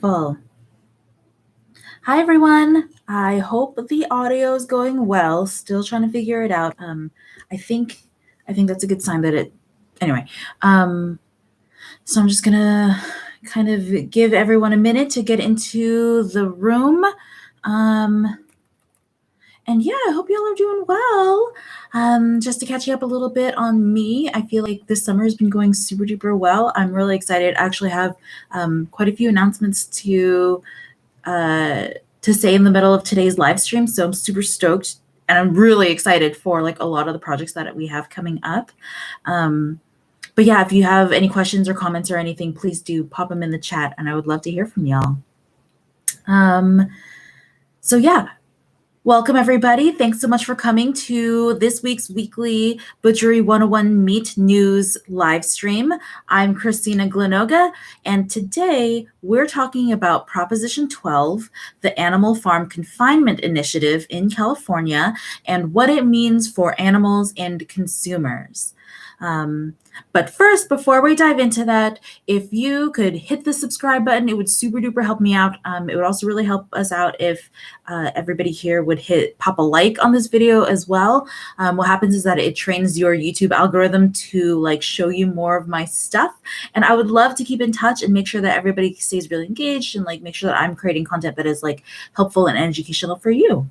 Wonderful. Hi, everyone. I hope the audio is going well. Still trying to figure it out. I think that's a good sign that it. Anyway, so I'm just gonna kind of give everyone a minute to get into the room. And yeah, I hope y'all are doing well. Just to catch you up a little bit on me, I feel like this summer has been going super duper well. I'm really excited. I actually have quite a few announcements to say in the middle of today's live stream. So I'm super stoked and I'm really excited for like a lot of the projects that we have coming up. But yeah, if you have any questions or comments or anything, please do pop them in the chat and I would love to hear from y'all. So yeah, welcome everybody. Thanks so much for coming to this week's weekly Butchery 101 Meat News live stream. I'm Christina Glenoga, and today we're talking about Proposition 12, the Animal Farm Confinement Initiative in California, and what it means for animals and consumers. But first, before we dive into that, if you could hit the subscribe button, it would super duper help me out. It would also really help us out if everybody here would pop a like on this video as well. What happens is that it trains your YouTube algorithm to like show you more of my stuff. And I would love to keep in touch and make sure that everybody stays really engaged and like make sure that I'm creating content that is like helpful and educational for you.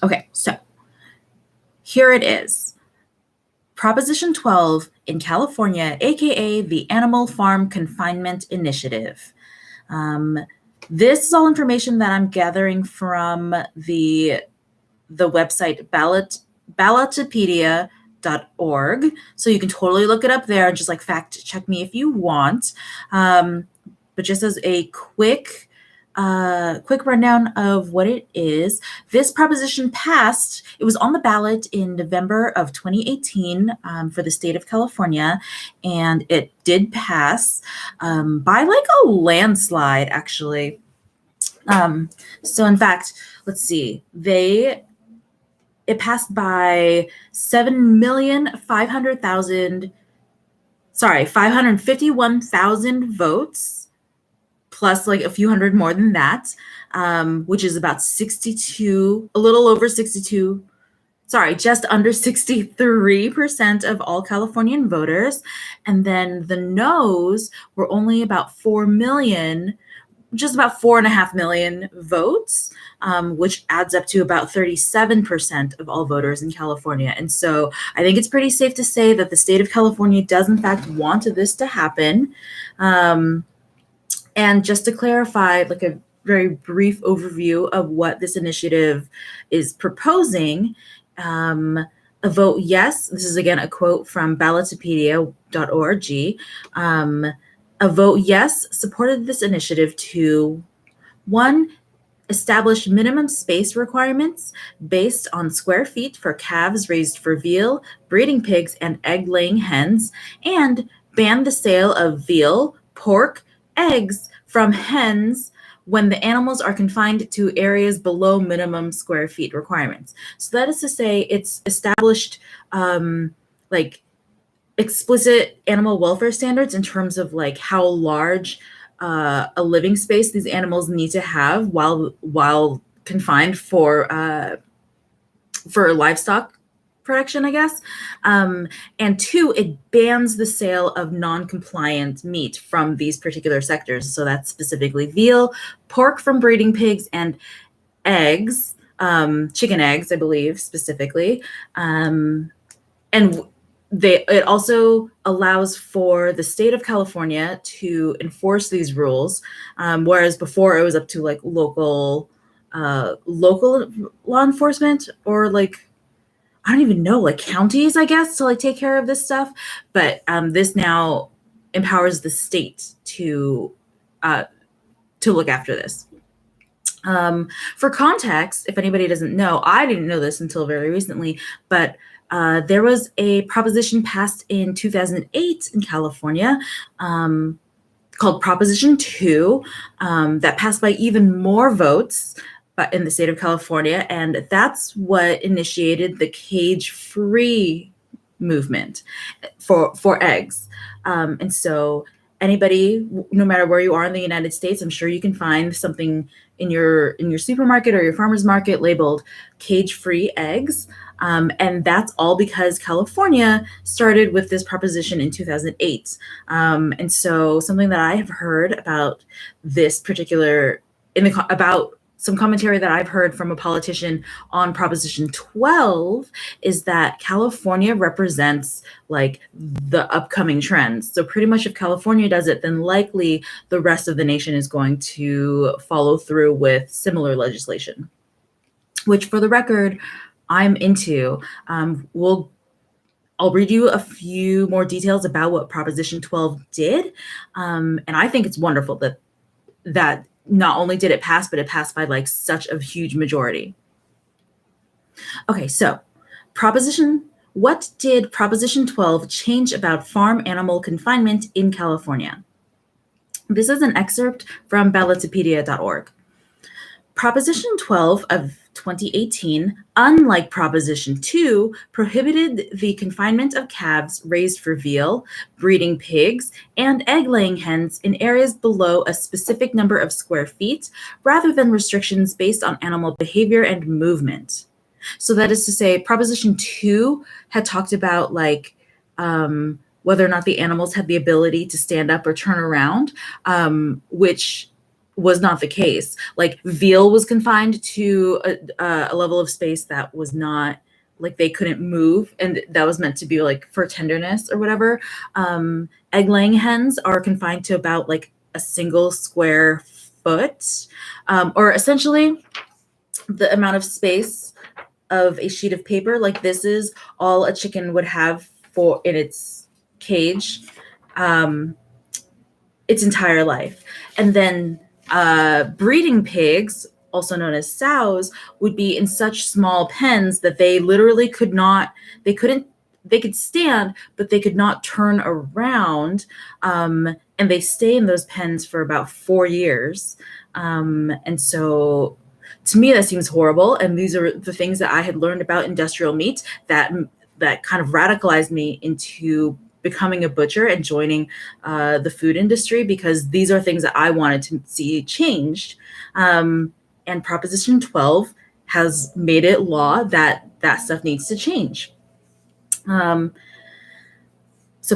Okay, so here it is. Proposition 12 in California, aka the Animal Farm Confinement Initiative. This is all information that I'm gathering from the website ballotopedia.org. So you can totally look it up there and just like fact check me if you want. But just as a quick rundown of what it is. This proposition passed. It was on the ballot in November of 2018 for the state of California, and it did pass by like a landslide, actually. So in fact, let's see, it passed by 551,000 votes, plus like a few hundred more than that, which is about just under 63% of all Californian voters. And then the no's were only about 4 million, just about 4.5 million votes, which adds up to about 37% of all voters in California. And so I think it's pretty safe to say that the state of California does in fact want this to happen. And just to clarify, like a very brief overview of what this initiative is proposing, a vote yes, this is again a quote from ballotopedia.org, a vote yes supported this initiative to, 1, establish minimum space requirements based on square feet for calves raised for veal, breeding pigs, and egg-laying hens, and ban the sale of veal, pork, eggs from hens when the animals are confined to areas below minimum square feet requirements. So that is to say, it's established like explicit animal welfare standards in terms of like how large a living space these animals need to have while confined for livestock production, I guess. And 2, it bans the sale of non-compliant meat from these particular sectors. So that's specifically veal, pork from breeding pigs, and eggs, chicken eggs, I believe, specifically. And it also allows for the state of California to enforce these rules, whereas before it was up to like local law enforcement, or like, I don't even know, like counties, I guess, to like take care of this stuff. But this now empowers the state to look after this. For context, if anybody doesn't know, I didn't know this until very recently, but there was a proposition passed in 2008 in California called Proposition 2 that passed by even more votes in the state of California, and that's what initiated the cage-free movement for eggs. And so anybody, no matter where you are in the United States, I'm sure you can find something in your supermarket or your farmer's market labeled cage-free eggs. And that's all because California started with this proposition in 2008. And so something that I have heard about this particular about some commentary that I've heard from a politician on Proposition 12 is that California represents like the upcoming trends. So pretty much if California does it, then likely the rest of the nation is going to follow through with similar legislation, which for the record, I'm into. I'll read you a few more details about what Proposition 12 did. And I think it's wonderful that not only did it pass, but it passed by like such a huge majority. Okay, so what did Proposition 12 change about farm animal confinement in California? This is an excerpt from ballotpedia.org. Proposition 12 of 2018, unlike Proposition 2, prohibited the confinement of calves raised for veal, breeding pigs, and egg-laying hens in areas below a specific number of square feet, rather than restrictions based on animal behavior and movement. So that is to say, Proposition 2 had talked about like whether or not the animals had the ability to stand up or turn around, which was not the case. Like veal was confined to a level of space that was not like they couldn't move, and that was meant to be like for tenderness or whatever. Egg-laying hens are confined to about like a single square foot, or essentially the amount of space of a sheet of paper. Like this is all a chicken would have for in its cage its entire life. And then breeding pigs, also known as sows, would be in such small pens that they literally they could stand, but they could not turn around. And they stay in those pens for about 4 years. And so to me, that seems horrible. And these are the things that I had learned about industrial meat that kind of radicalized me into becoming a butcher and joining the food industry, because these are things that I wanted to see changed. And Proposition 12 has made it law that stuff needs to change. So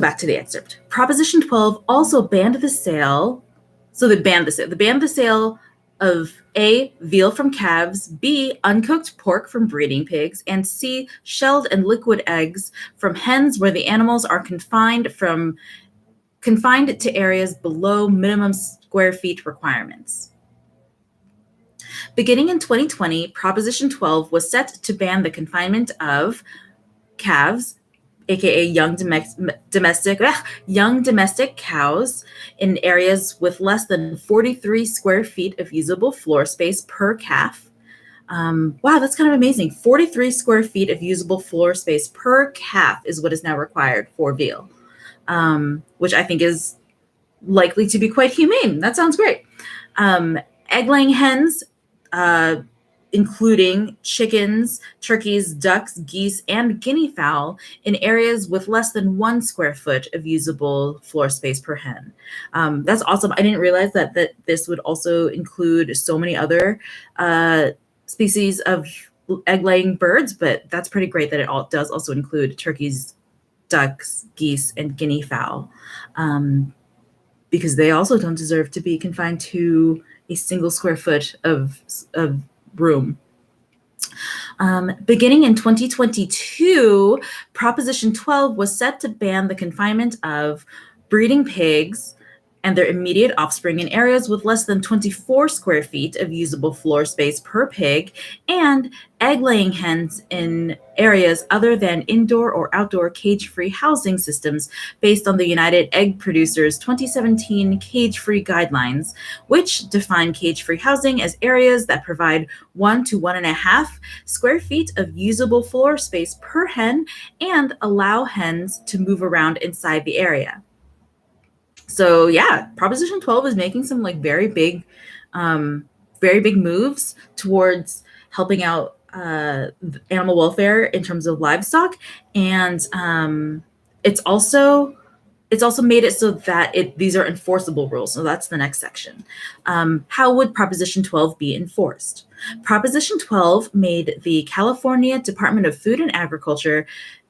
back to the excerpt. Proposition 12 also banned the sale. So they banned the sale of A, veal from calves, B, uncooked pork from breeding pigs, and C, shelled and liquid eggs from hens where the animals are confined to areas below minimum square feet requirements. Beginning in 2020, Proposition 12 was set to ban the confinement of calves, aka young domestic cows, in areas with less than 43 square feet of usable floor space per calf. Wow, that's kind of amazing. 43 square feet of usable floor space per calf is what is now required for veal, which I think is likely to be quite humane. That sounds great. Egg-laying hens, including chickens, turkeys, ducks, geese, and guinea fowl in areas with less than 1 square foot of usable floor space per hen. That's awesome. I didn't realize that this would also include so many other species of egg-laying birds, but that's pretty great that it does also include turkeys, ducks, geese, and guinea fowl, because they also don't deserve to be confined to a single square foot of room. Beginning in 2022, Proposition 12 was set to ban the confinement of breeding pigs and their immediate offspring in areas with less than 24 square feet of usable floor space per pig, and egg-laying hens in areas other than indoor or outdoor cage-free housing systems based on the United Egg Producers 2017 cage-free guidelines, which define cage-free housing as areas that provide 1 to 1.5 square feet of usable floor space per hen and allow hens to move around inside the area. So yeah, Proposition 12 is making some like very big moves towards helping out animal welfare in terms of livestock, and it's it's also made it so that these are enforceable rules. So that's the next section. How would Proposition 12 be enforced? Proposition 12 made the California Department of Food and Agriculture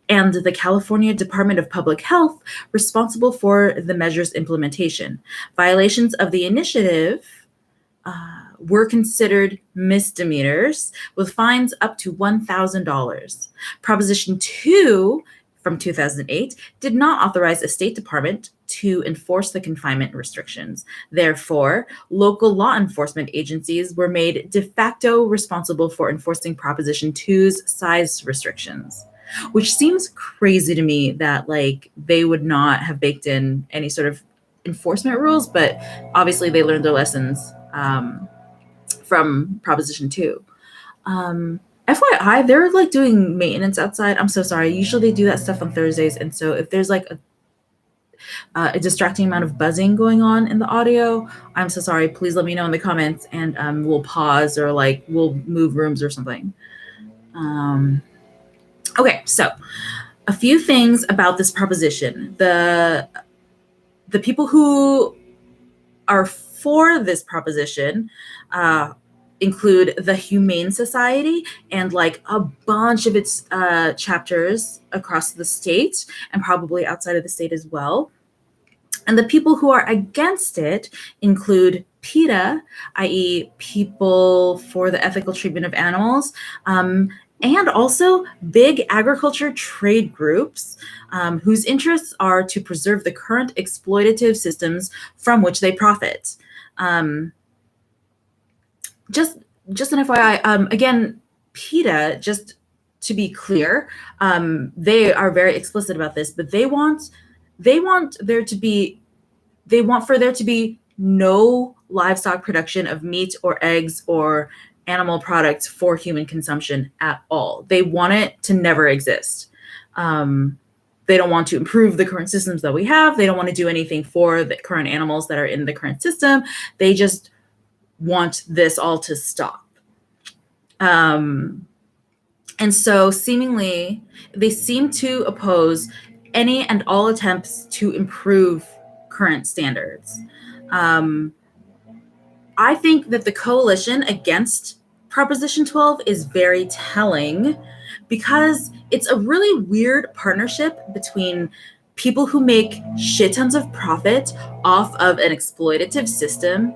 and the California Department of Public Health responsible for the measure's implementation. Violations of the initiative were considered misdemeanors with fines up to $1,000. Proposition 2 from 2008 did not authorize a state department to enforce the confinement restrictions. Therefore, local law enforcement agencies were made de facto responsible for enforcing Proposition 2's size restrictions, which seems crazy to me that like they would not have baked in any sort of enforcement rules, but obviously they learned their lessons from Proposition 2. FYI, they're like doing maintenance outside. I'm so sorry. Usually they do that stuff on Thursdays. And so if there's like a distracting amount of buzzing going on in the audio, I'm so sorry. Please let me know in the comments and we'll pause or like we'll move rooms or something. Okay, so a few things about this proposition. The people who are for this proposition include the Humane Society and like a bunch of its chapters across the state and probably outside of the state as well. And the people who are against it include PETA, i.e. People for the Ethical Treatment of Animals, and also big agriculture trade groups whose interests are to preserve the current exploitative systems from which they profit. Just an FYI, again, PETA, just to be clear, they are very explicit about this, but they want for there to be no livestock production of meat or eggs or animal products for human consumption at all. They want it to never exist. They don't want to improve the current systems that we have. They don't want to do anything for the current animals that are in the current system. They just want this all to stop. And so seemingly, they seem to oppose any and all attempts to improve current standards. I think that the coalition against Proposition 12 is very telling because it's a really weird partnership between people who make shit tons of profit off of an exploitative system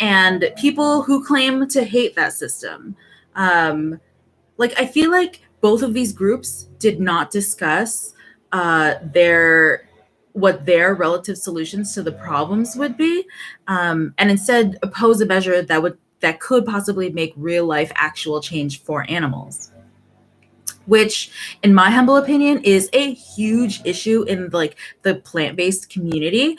and people who claim to hate that system. Like, I feel like both of these groups did not discuss what their relative solutions to the problems would be, and instead oppose a measure that could possibly make real life actual change for animals, which in my humble opinion is a huge issue in like the plant-based community,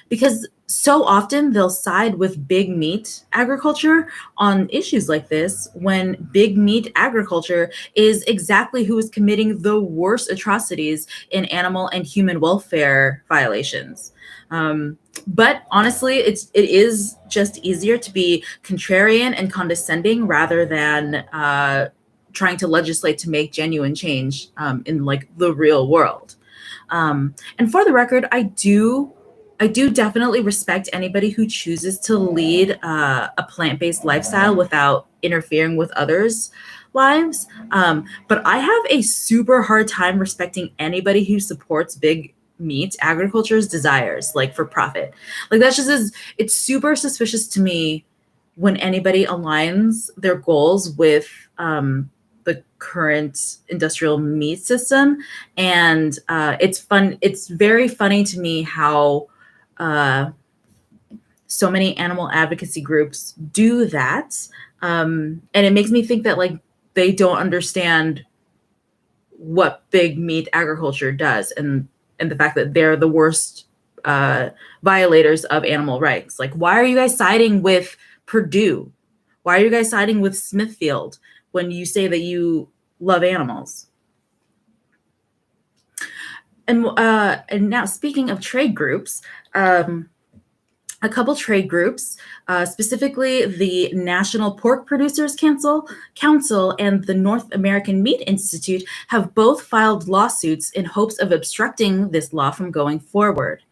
because so often they'll side with big meat agriculture on issues like this when big meat agriculture is exactly who is committing the worst atrocities in animal and human welfare violations. But honestly, it is just easier to be contrarian and condescending rather than trying to legislate to make genuine change in like the real world. And for the record, I do definitely respect anybody who chooses to lead a plant-based lifestyle without interfering with others' lives. But I have a super hard time respecting anybody who supports big meat agriculture's desires, like for profit. Like that's just it's super suspicious to me when anybody aligns their goals with the current industrial meat system. And it's very funny to me how so many animal advocacy groups do that. And it makes me think that like they don't understand what big meat agriculture does and the fact that they're the worst violators of animal rights. Like, why are you guys siding with Purdue? Why are you guys siding with Smithfield when you say that you love animals? And now speaking of trade groups, a couple trade groups, specifically the National Pork Producers Council and the North American Meat Institute, have both filed lawsuits in hopes of obstructing this law from going forward.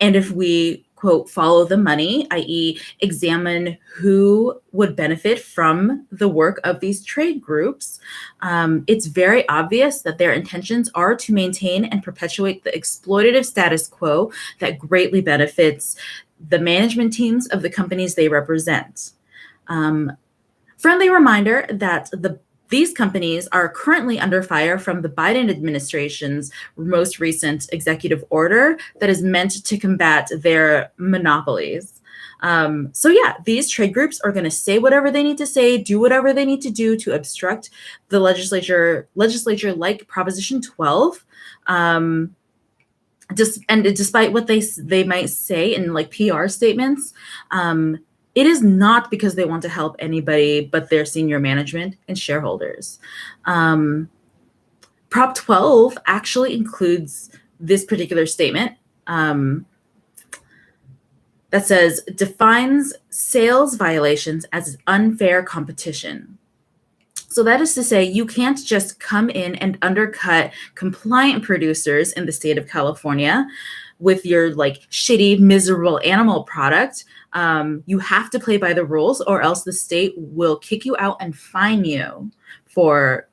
And if we, quote, follow the money, i.e., examine who would benefit from the work of these trade groups, it's very obvious that their intentions are to maintain and perpetuate the exploitative status quo that greatly benefits the management teams of the companies they represent. Friendly reminder that these companies are currently under fire from the Biden administration's most recent executive order that is meant to combat their monopolies. So yeah, these trade groups are going to say whatever they need to say, do whatever they need to do to obstruct the legislature like Proposition 12. Despite what they might say in like PR statements, it is not because they want to help anybody but their senior management and shareholders. Prop 12 actually includes this particular statement that says, defines sales violations as unfair competition. So that is to say, you can't just come in and undercut compliant producers in the state of California with your like shitty, miserable animal product. You have to play by the rules, or else the state will kick you out and fine you for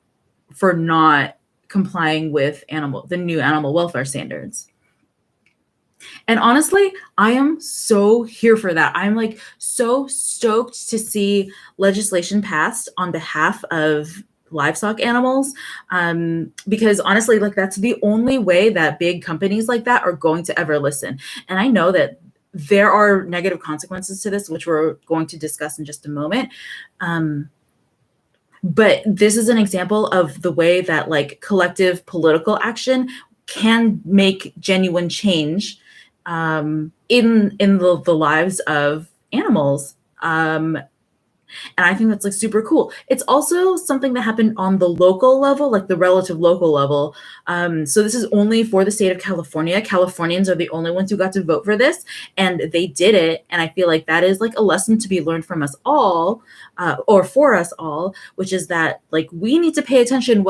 not complying with the new animal welfare standards. And honestly, I am so here for that. I'm like so stoked to see legislation passed on behalf of livestock animals, because honestly, like that's the only way that big companies like that are going to ever listen. And I know that there are negative consequences to this, which we're going to discuss in just a moment. But this is an example of the way that like collective political action can make genuine change in the lives of animals. And I think that's like super cool. It's also something that happened on the local level, like the relative local level. So this is only for the state of California. Californians are the only ones who got to vote for this, and they did it. And I feel like that is like a lesson to be learned from us all, or for us all, which is that like we need to pay attention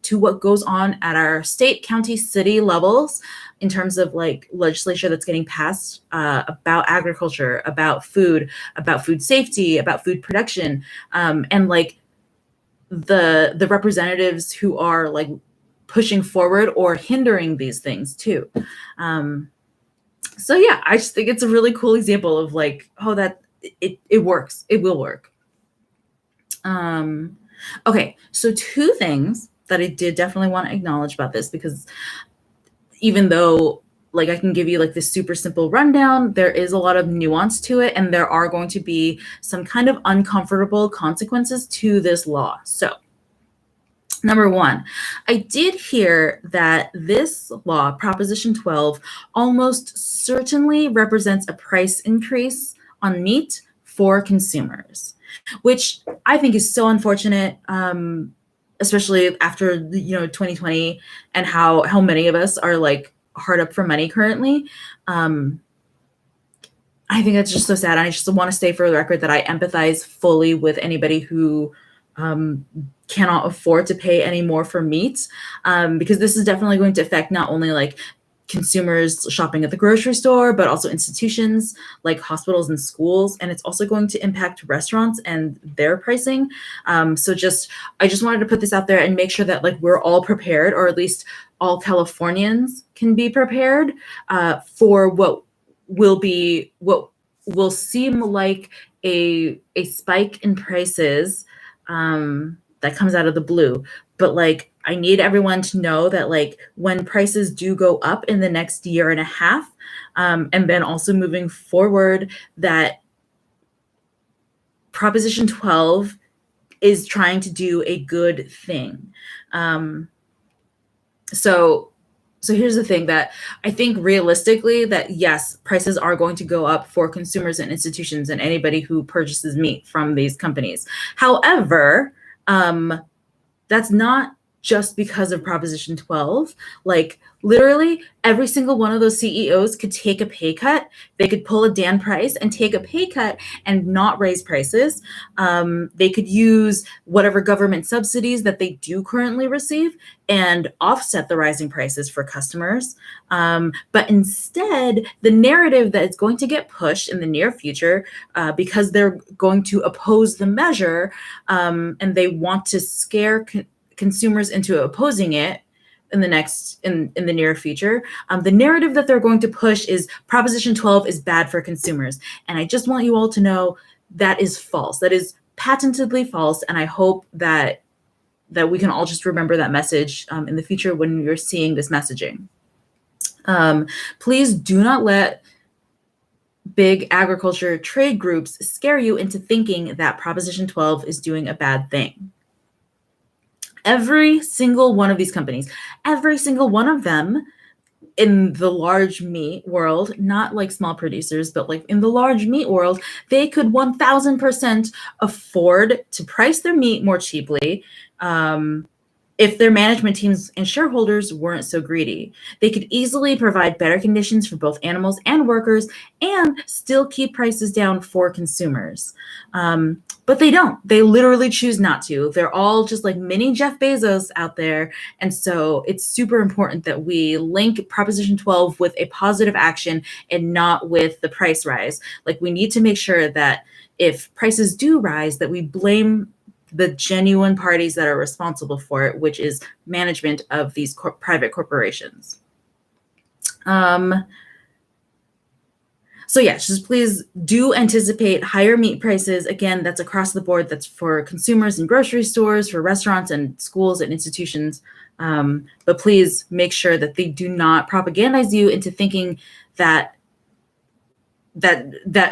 to what goes on at our state, county, city levels in terms of like legislation that's getting passed about agriculture, about food safety, about food production, and like the representatives who are like pushing forward or hindering these things too. So yeah, I just think it's a really cool example of like, oh, that it works. It will work. Okay, so two things that I did definitely want to acknowledge about this, because even though like I can give you like this super simple rundown, there is a lot of nuance to it, and there are going to be some kind of uncomfortable consequences to this law. So number one, I did hear that this law, Proposition 12, almost certainly represents a price increase on meat for consumers, which I think is so unfortunate, especially after 2020 and how many of us are like hard up for money currently. I think that's just so sad. I just want to say for the record that I empathize fully with anybody who cannot afford to pay any more for meat, because this is definitely going to affect not only like consumers shopping at the grocery store, but also institutions like hospitals and schools. And it's also going to impact restaurants and their pricing. I just wanted to put this out there and make sure that like we're all prepared, or at least all Californians can be prepared for what will seem like a spike in prices that comes out of the blue. But like, I need everyone to know that like when prices do go up in the next year and a half, and then also moving forward, that Proposition 12 is trying to do a good thing. So here's the thing, that I think realistically that yes, prices are going to go up for consumers and institutions and anybody who purchases meat from these companies. However, that's not just because of Proposition 12. Like literally every single one of those CEOs could take a pay cut. They could pull a Dan Price and take a pay cut and not raise prices. They could use whatever government subsidies that they do currently receive and offset the rising prices for customers. But instead, the narrative that is going to get pushed in the near future, because they're going to oppose the measure, and they want to scare consumers into opposing it in the near future, the narrative that they're going to push is Proposition 12 is bad for consumers. And I just want you all to know that is false. That is patently false. And I hope that we can all just remember that message in the future when you're seeing this messaging. Please do not let big agriculture trade groups scare you into thinking that Proposition 12 is doing a bad thing. Every single one of these companies, every single one of them in the large meat world, not like small producers, but like in the large meat world, they could 1000% afford to price their meat more cheaply if their management teams and shareholders weren't so greedy. They could easily provide better conditions for both animals and workers and still keep prices down for consumers. But they don't. They literally choose not to. They're all just like mini Jeff Bezos out there. And so it's super important that we link Proposition 12 with a positive action and not with the price rise. Like we need to make sure that if prices do rise, that we blame the genuine parties that are responsible for it, which is management of these private corporations. So yeah, just please do anticipate higher meat prices. Again, that's across the board. That's for consumers in grocery stores, for restaurants and schools and institutions. But please make sure that they do not propagandize you into thinking that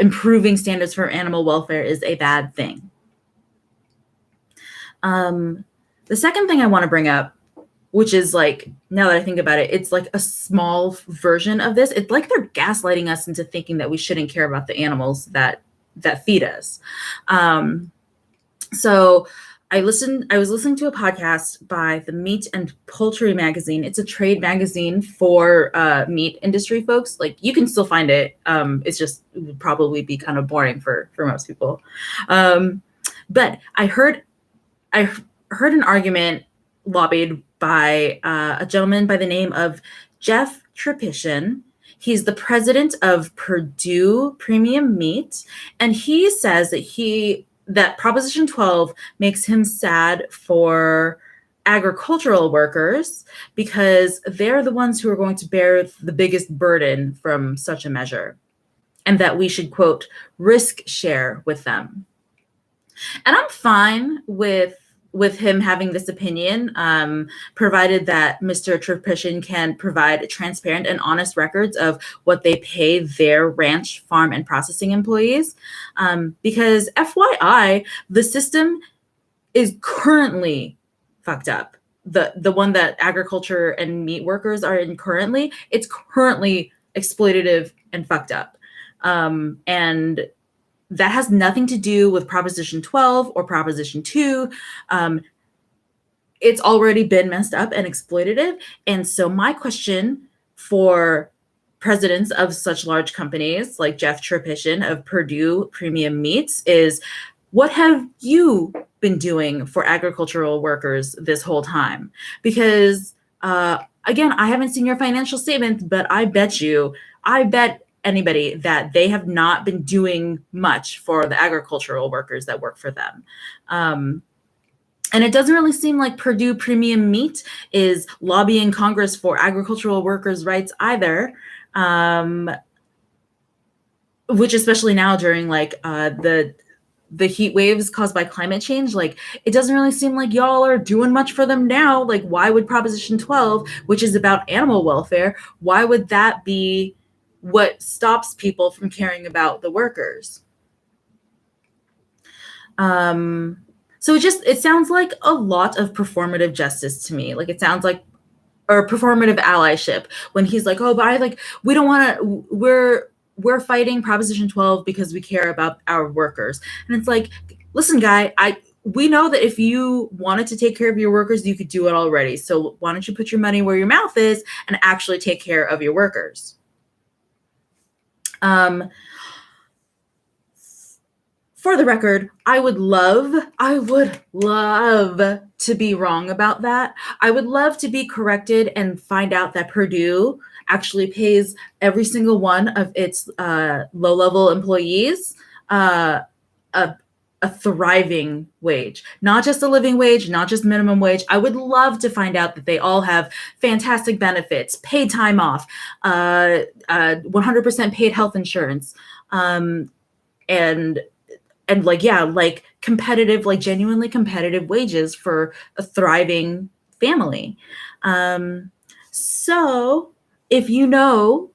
improving standards for animal welfare is a bad thing. The second thing I want to bring up, which is like, now that I think about it, it's like a small version of this. It's like they're gaslighting us into thinking that we shouldn't care about the animals that feed us. So I was listening to a podcast by the Meat and Poultry magazine. It's a trade magazine for meat industry folks. Like you can still find it. It's just, it would probably be kind of boring for most people. But I heard an argument lobbied by a gentleman by the name of Jeff Trepishin. He's the president of Purdue Premium Meat, and he says that Proposition 12 makes him sad for agricultural workers because they're the ones who are going to bear the biggest burden from such a measure, and that we should, quote, risk share with them. And I'm fine with him having this opinion, provided that Mr. Trepishin can provide transparent and honest records of what they pay their ranch, farm, and processing employees. Because FYI, the system is currently fucked up. The one that agriculture and meat workers are in currently, it's currently exploitative and fucked up. And that has nothing to do with Proposition 12 or Proposition 2. It's already been messed up and exploitative. And so my question for presidents of such large companies like Jeff Trepishin of Purdue Premium Meats is, what have you been doing for agricultural workers this whole time? Because again, I haven't seen your financial statement, but I bet anybody that they have not been doing much for the agricultural workers that work for them. And it doesn't really seem like Purdue Premium Meat is lobbying Congress for agricultural workers' rights either, which especially now during like the heat waves caused by climate change, like it doesn't really seem like y'all are doing much for them now. Like why would Proposition 12, which is about animal welfare, why would that be what stops people from caring about the workers? So it sounds like a lot of performative justice to me. Like it sounds like, or performative allyship when he's like, oh, but we don't want to, we're fighting Proposition 12 because we care about our workers. And it's like, listen, guy, we know that if you wanted to take care of your workers, you could do it already. So why don't you put your money where your mouth is and actually take care of your workers? For the record, I would love to be wrong about that. I would love to be corrected and find out that Purdue actually pays every single one of its low-level employees a, a thriving wage, not just a living wage, not just minimum wage. I would love to find out that they all have fantastic benefits, paid time off, 100% paid health insurance, and like competitive, like genuinely competitive wages for a thriving family. So if you know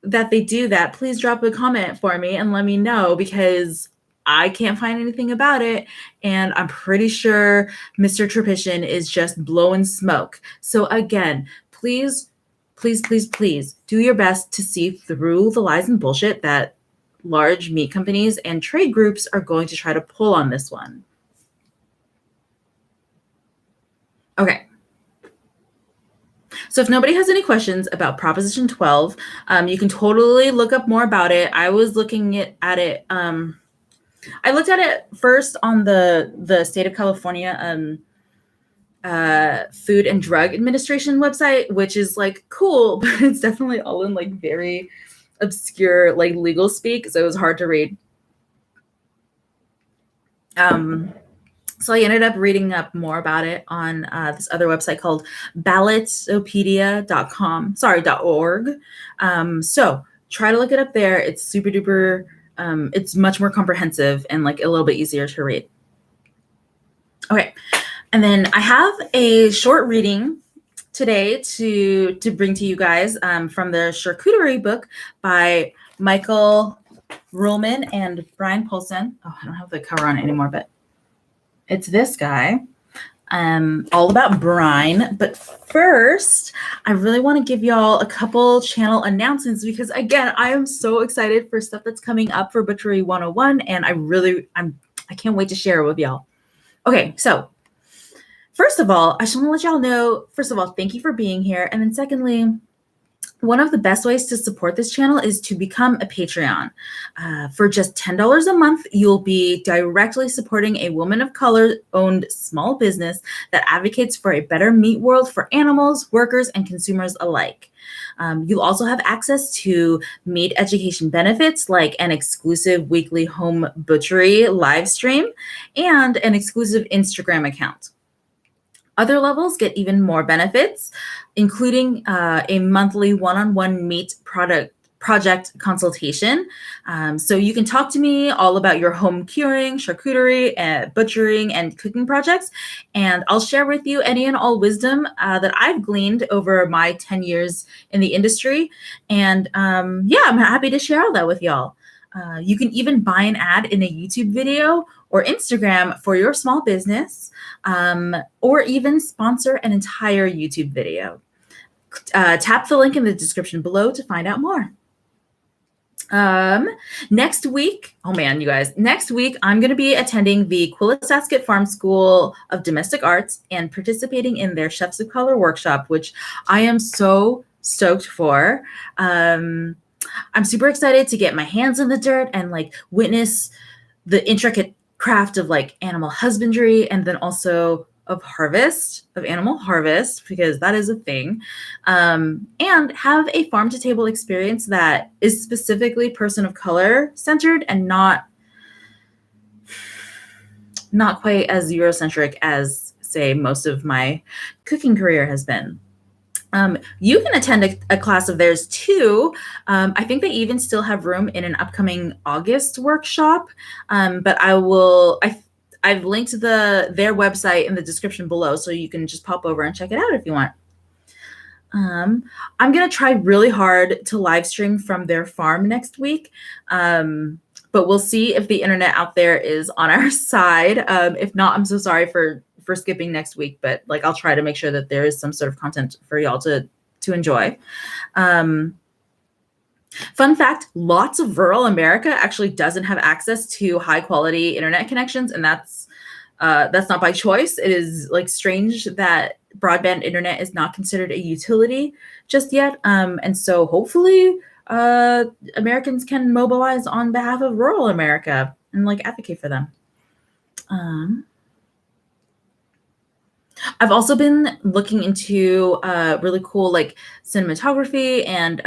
that they do that, please drop a comment for me and let me know, because I can't find anything about it. And I'm pretty sure Mr. Trapishin is just blowing smoke. So again, please do your best to see through the lies and bullshit that large meat companies and trade groups are going to try to pull on this one. Okay. So if nobody has any questions about Proposition 12, you can totally look up more about it. I was looking at it. I looked at it first on the state of California Food and Drug Administration website, which is like cool, but it's definitely all in like very obscure like legal speak, so it was hard to read. So I ended up reading up more about it on this other website called ballotopedia.org. So try to look it up there. It's super duper. It's much more comprehensive and like a little bit easier to read. Okay, and then I have a short reading today to bring to you guys from the Charcuterie book by Michael Ruhlman and Brian Polson. Oh, I don't have the cover on it anymore, but it's this guy, all about brine. But first, I really want to give y'all a couple channel announcements, because again, I am so excited for stuff that's coming up for Butchery 101, and I can't wait to share it with y'all. Okay, so first of all, I just want to let y'all know, first of all, thank you for being here. And then secondly, one of the best ways to support this channel is to become a Patreon. For just $10 a month, you'll be directly supporting a woman of color-owned small business that advocates for a better meat world for animals, workers, and consumers alike. You'll also have access to meat education benefits like an exclusive weekly home butchery live stream and an exclusive Instagram account. Other levels get even more benefits, including a monthly one-on-one meat project consultation. So you can talk to me all about your home curing, charcuterie, butchering, and cooking projects. And I'll share with you any and all wisdom that I've gleaned over my 10 years in the industry. And yeah, I'm happy to share all that with y'all. You can even buy an ad in a YouTube video or Instagram for your small business, or even sponsor an entire YouTube video. Tap the link in the description below to find out more. Next week, oh man, you guys, next week I'm going to be attending the Quilisascut Farm School of Domestic Arts and participating in their Chefs of Color workshop, which I am so stoked for. I'm super excited to get my hands in the dirt and like witness the intricate craft of like animal husbandry, and then also of animal harvest, because that is a thing, and have a farm to table experience that is specifically person of color centered and not quite as Eurocentric as, say, most of my cooking career has been. You can attend a class of theirs too. I think they even still have room in an upcoming August workshop, but I've linked their website in the description below, so you can just pop over and check it out if you want. I'm going to try really hard to live stream from their farm next week, but we'll see if the internet out there is on our side. If not, I'm so sorry for skipping next week, but like I'll try to make sure that there is some sort of content for y'all to enjoy. Fun fact, lots of rural America actually doesn't have access to high quality internet connections, and that's That's not by choice. It is like strange that broadband internet is not considered a utility just yet. And so hopefully Americans can mobilize on behalf of rural America and like advocate for them. I've also been looking into really cool like cinematography and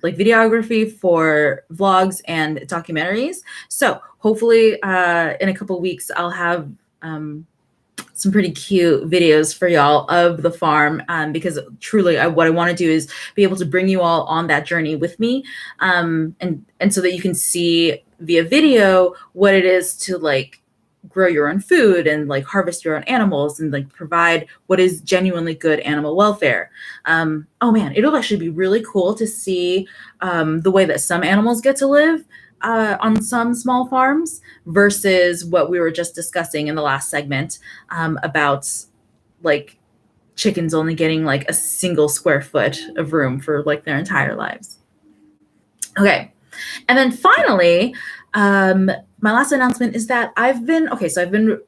like videography for vlogs and documentaries. So hopefully in a couple weeks I'll have some pretty cute videos for y'all of the farm, because truly what I want to do is be able to bring you all on that journey with me, and so that you can see via video what it is to like grow your own food and like harvest your own animals and like provide what is genuinely good animal welfare. Oh man, it'll actually be really cool to see the way that some animals get to live on some small farms versus what we were just discussing in the last segment, about like chickens only getting like a single square foot of room for like their entire lives. Okay. And then finally, my last announcement is that I've been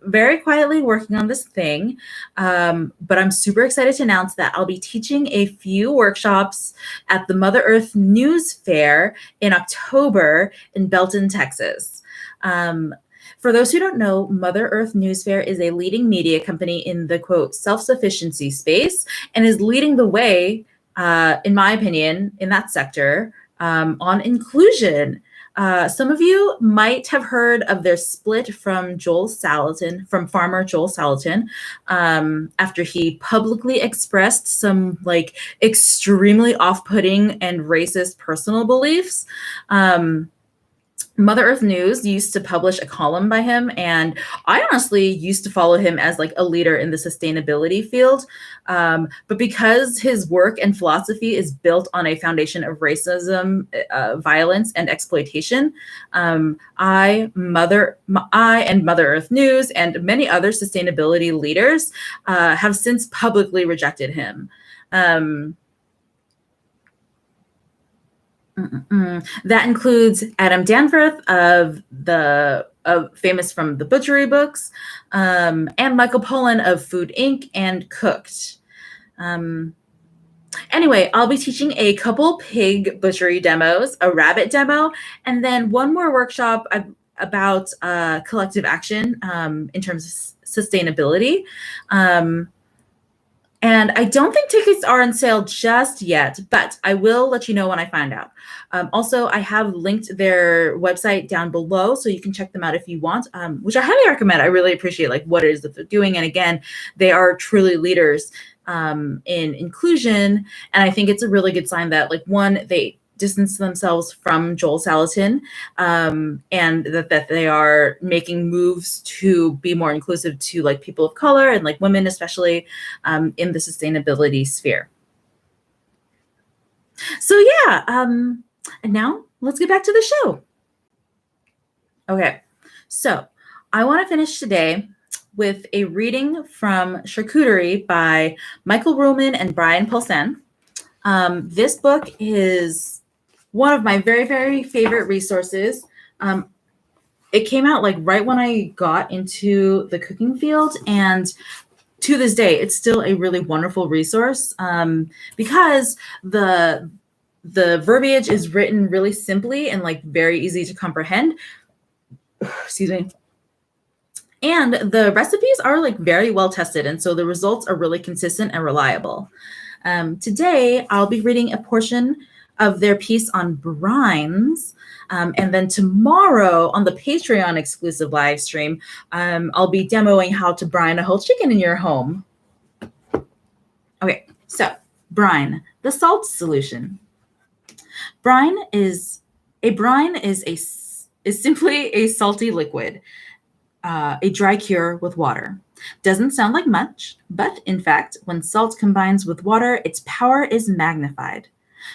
very quietly working on this thing, but I'm super excited to announce that I'll be teaching a few workshops at the Mother Earth News Fair in October in Belton, Texas. For those who don't know, Mother Earth News Fair is a leading media company in the quote self-sufficiency space and is leading the way, in my opinion, in that sector, on inclusion. Some of you might have heard of their split from farmer Joel Salatin, after he publicly expressed some like extremely off-putting and racist personal beliefs. Mother Earth News used to publish a column by him, and I honestly used to follow him as like a leader in the sustainability field. But because his work and philosophy is built on a foundation of racism, violence, and exploitation, I and Mother Earth News and many other sustainability leaders have since publicly rejected him. That includes Adam Danforth famous from the Butchery books, and Michael Pollan of Food Inc. and Cooked. Anyway, I'll be teaching a couple pig butchery demos, a rabbit demo, and then one more workshop about collective action in terms of sustainability. And I don't think tickets are on sale just yet, but I will let you know when I find out. Also, I have linked their website down below, so you can check them out if you want, which I highly recommend. I really appreciate like what it is that they're doing. And again, they are truly leaders in inclusion. And I think it's a really good sign that like one, they distance themselves from Joel Salatin, and that they are making moves to be more inclusive to like people of color and like women, especially in the sustainability sphere. So yeah, and now let's get back to the show. Okay, so I want to finish today with a reading from Charcuterie by Michael Ruhlman and Brian Paulsen. This book is one of my very, very favorite resources. It came out like right when I got into the cooking field, and to this day, it's still a really wonderful resource, because the verbiage is written really simply and like very easy to comprehend. Excuse me. And the recipes are like very well tested, and so the results are really consistent and reliable. Today, I'll be reading a portion of their piece on brines. And then tomorrow on the Patreon exclusive live stream, I'll be demoing how to brine a whole chicken in your home. Okay, so brine, the salt solution. Brine is simply a salty liquid, a dry cure with water. Doesn't sound like much, but in fact, when salt combines with water, its power is magnified.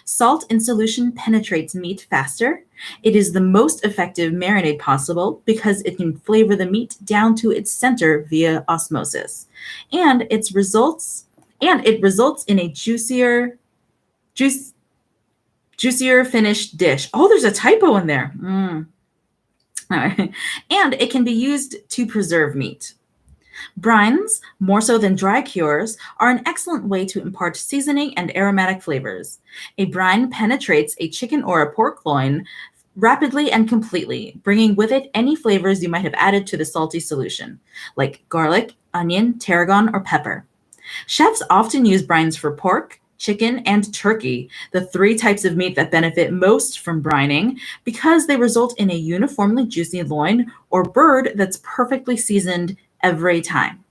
Salt in solution penetrates meat faster. It is the most effective marinade possible because it can flavor the meat down to its center via osmosis. And it results in a juicier finished dish. Oh, there's a typo in there. All right. And it can be used to preserve meat. Brines, more so than dry cures, are an excellent way to impart seasoning and aromatic flavors. A brine penetrates a chicken or a pork loin rapidly and completely, bringing with it any flavors you might have added to the salty solution, like garlic, onion, tarragon, or pepper. Chefs often use brines for pork, chicken, and turkey, the three types of meat that benefit most from brining, because they result in a uniformly juicy loin or bird that's perfectly seasoned every time.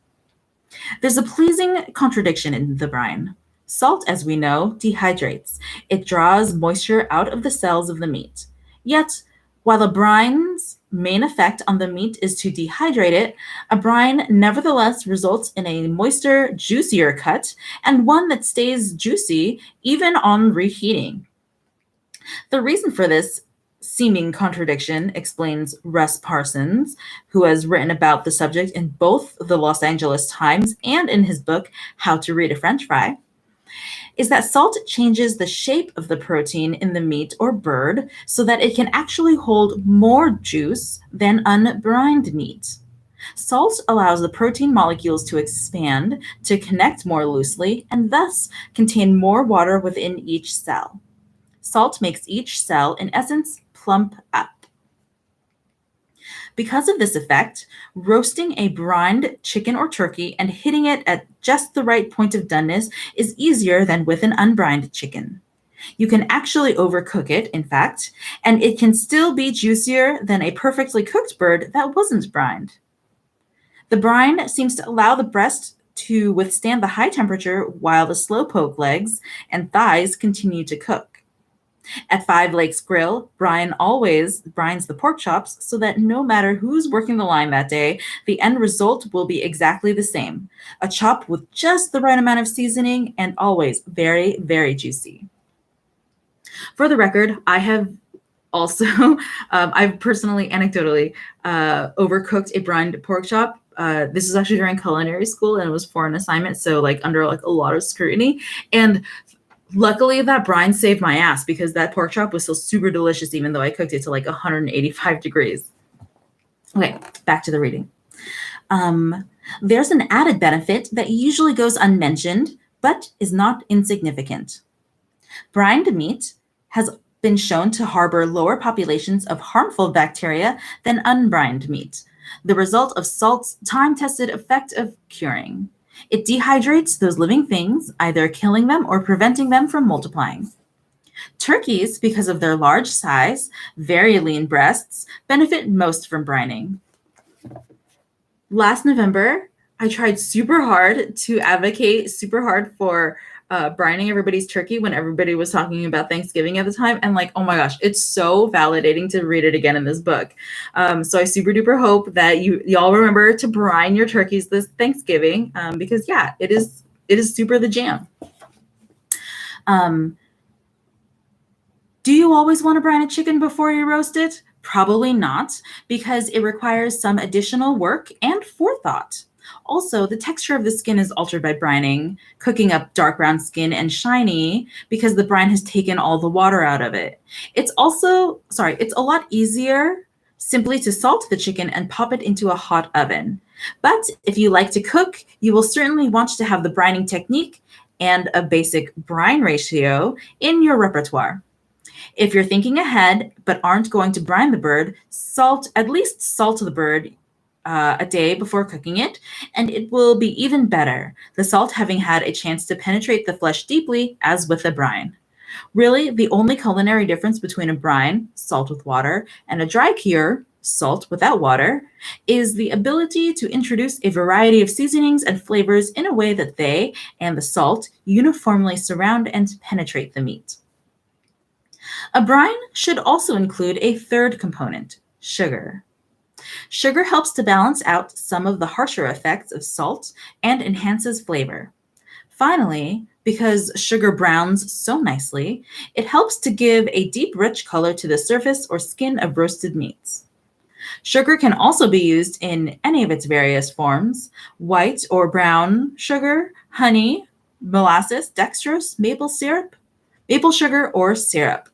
There's a pleasing contradiction in the brine. Salt, as we know, dehydrates. It draws moisture out of the cells of the meat. Yet, while a brine's main effect on the meat is to dehydrate it, a brine nevertheless results in a moister, juicier cut, and one that stays juicy even on reheating. The reason for this seeming contradiction, explains Russ Parsons, who has written about the subject in both the Los Angeles Times and in his book, How to Read a French Fry, is that salt changes the shape of the protein in the meat or bird so that it can actually hold more juice than unbrined meat. Salt allows the protein molecules to expand, to connect more loosely, and thus contain more water within each cell. Salt makes each cell, in essence, plump up. Because of this effect, roasting a brined chicken or turkey and hitting it at just the right point of doneness is easier than with an unbrined chicken. You can actually overcook it, in fact, and it can still be juicier than a perfectly cooked bird that wasn't brined. The brine seems to allow the breast to withstand the high temperature while the slowpoke legs and thighs continue to cook. At Five Lakes Grill, Brian always brines the pork chops so that no matter who's working the line that day, the end result will be exactly the same. A chop with just the right amount of seasoning and always very, very juicy. For the record, I have also, I've personally, anecdotally, overcooked a brined pork chop. This was actually during culinary school and it was for an assignment, so like under like a lot of scrutiny. And luckily, that brine saved my ass because that pork chop was still super delicious, even though I cooked it to like 185 degrees. Okay, back to the reading. There's an added benefit that usually goes unmentioned, but is not insignificant. Brined meat has been shown to harbor lower populations of harmful bacteria than unbrined meat, the result of salt's time-tested effect of curing. It dehydrates those living things, either killing them or preventing them from multiplying. Turkeys, because of their large size, very lean breasts, benefit most from brining. Last November, I tried super hard to advocate super hard for brining everybody's turkey when everybody was talking about Thanksgiving at the time. And like, oh my gosh, it's so validating to read it again in this book. So I super duper hope that y'all remember to brine your turkeys this Thanksgiving because yeah, it is super the jam. Do you always want to brine a chicken before you roast it? Probably not, because it requires some additional work and forethought. Also, the texture of the skin is altered by brining, cooking up dark brown skin and shiny because the brine has taken all the water out of it. It's a lot easier simply to salt the chicken and pop it into a hot oven. But if you like to cook, you will certainly want to have the brining technique and a basic brine ratio in your repertoire. If you're thinking ahead but aren't going to brine the bird, at least salt the bird a day before cooking it, and it will be even better, the salt having had a chance to penetrate the flesh deeply as with a brine. Really, the only culinary difference between a brine, salt with water, and a dry cure, salt without water, is the ability to introduce a variety of seasonings and flavors in a way that they and the salt uniformly surround and penetrate the meat. A brine should also include a third component, sugar. Sugar helps to balance out some of the harsher effects of salt and enhances flavor. Finally, because sugar browns so nicely, it helps to give a deep, rich color to the surface or skin of roasted meats. Sugar can also be used in any of its various forms: white or brown sugar, honey, molasses, dextrose, maple sugar, or syrup.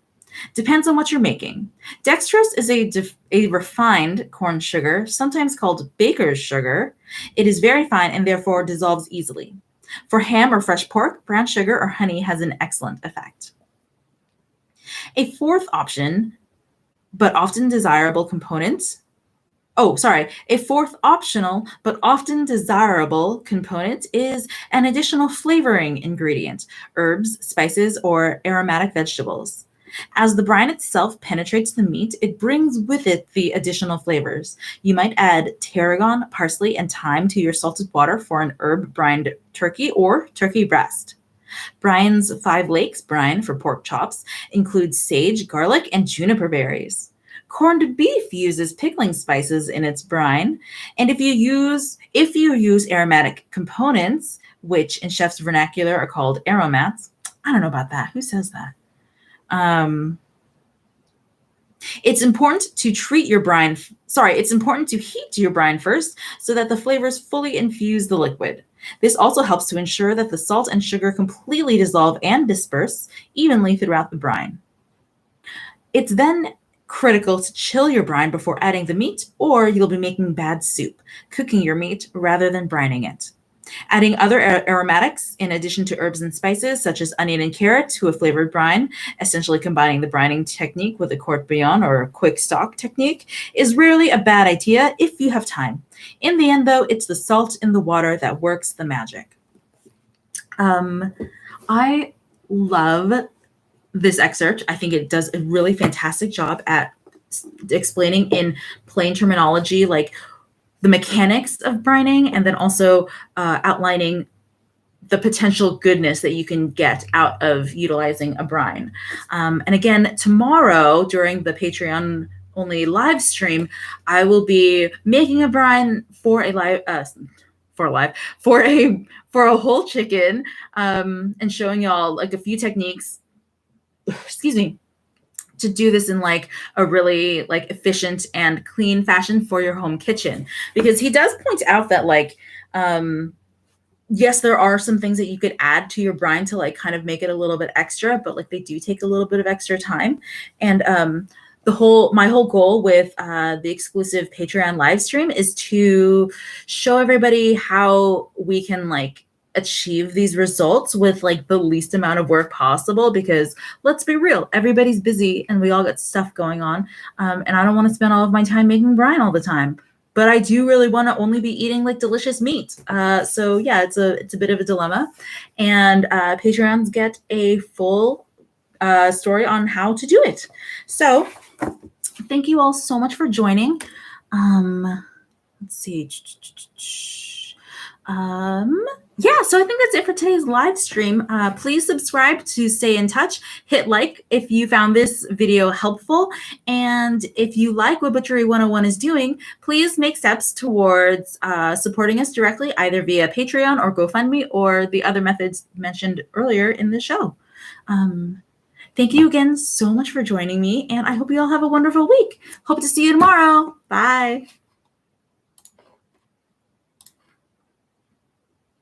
Depends on what you're making. Dextrose is a refined corn sugar, sometimes called baker's sugar. It is very fine and therefore dissolves easily. For ham or fresh pork, brown sugar or honey has an excellent effect. A fourth option, but often desirable component. A fourth optional but often desirable component is an additional flavoring ingredient, herbs, spices, or aromatic vegetables. As the brine itself penetrates the meat, it brings with it the additional flavors. You might add tarragon, parsley, and thyme to your salted water for an herb brined turkey or turkey breast. Brine's Five Lakes brine for pork chops includes sage, garlic, and juniper berries. Corned beef uses pickling spices in its brine, and if you use aromatic components, which in chef's vernacular are called aromats, I don't know about that. Who says that? It's important to it's important to heat your brine first so that the flavors fully infuse the liquid. This also helps to ensure that the salt and sugar completely dissolve and disperse evenly throughout the brine. It's then critical to chill your brine before adding the meat, or you'll be making bad soup, cooking your meat rather than brining it. Adding other aromatics in addition to herbs and spices, such as onion and carrot, to a flavored brine, essentially combining the brining technique with a court bouillon or a quick stock technique, is rarely a bad idea if you have time. In the end, though, it's the salt in the water that works the magic. I love this excerpt. I think it does a really fantastic job at explaining in plain terminology, like the mechanics of brining, and then also outlining the potential goodness that you can get out of utilizing a brine. And again, tomorrow during the Patreon only live stream, I will be making a brine for a whole chicken, and showing y'all like a few techniques, to do this in like a really like efficient and clean fashion for your home kitchen. Because he does point out that like, yes, there are some things that you could add to your brine to like kind of make it a little bit extra, but like they do take a little bit of extra time. And my whole goal with the exclusive Patreon live stream is to show everybody how we can like achieve these results with like the least amount of work possible, because let's be real, everybody's busy and we all got stuff going on, and I don't want to spend all of my time making brine all the time, but I do really want to only be eating like delicious meat. So yeah, it's a bit of a dilemma, and Patreons get a full story on how to do it. So thank you all so much for joining. Let's see. Yeah, so I think that's it for today's live stream. Please subscribe to stay in touch. Hit like if you found this video helpful. And if you like what Butchery 101 is doing, please make steps towards supporting us directly, either via Patreon or GoFundMe or the other methods mentioned earlier in the show. Thank you again so much for joining me, and I hope you all have a wonderful week. Hope to see you tomorrow. Bye.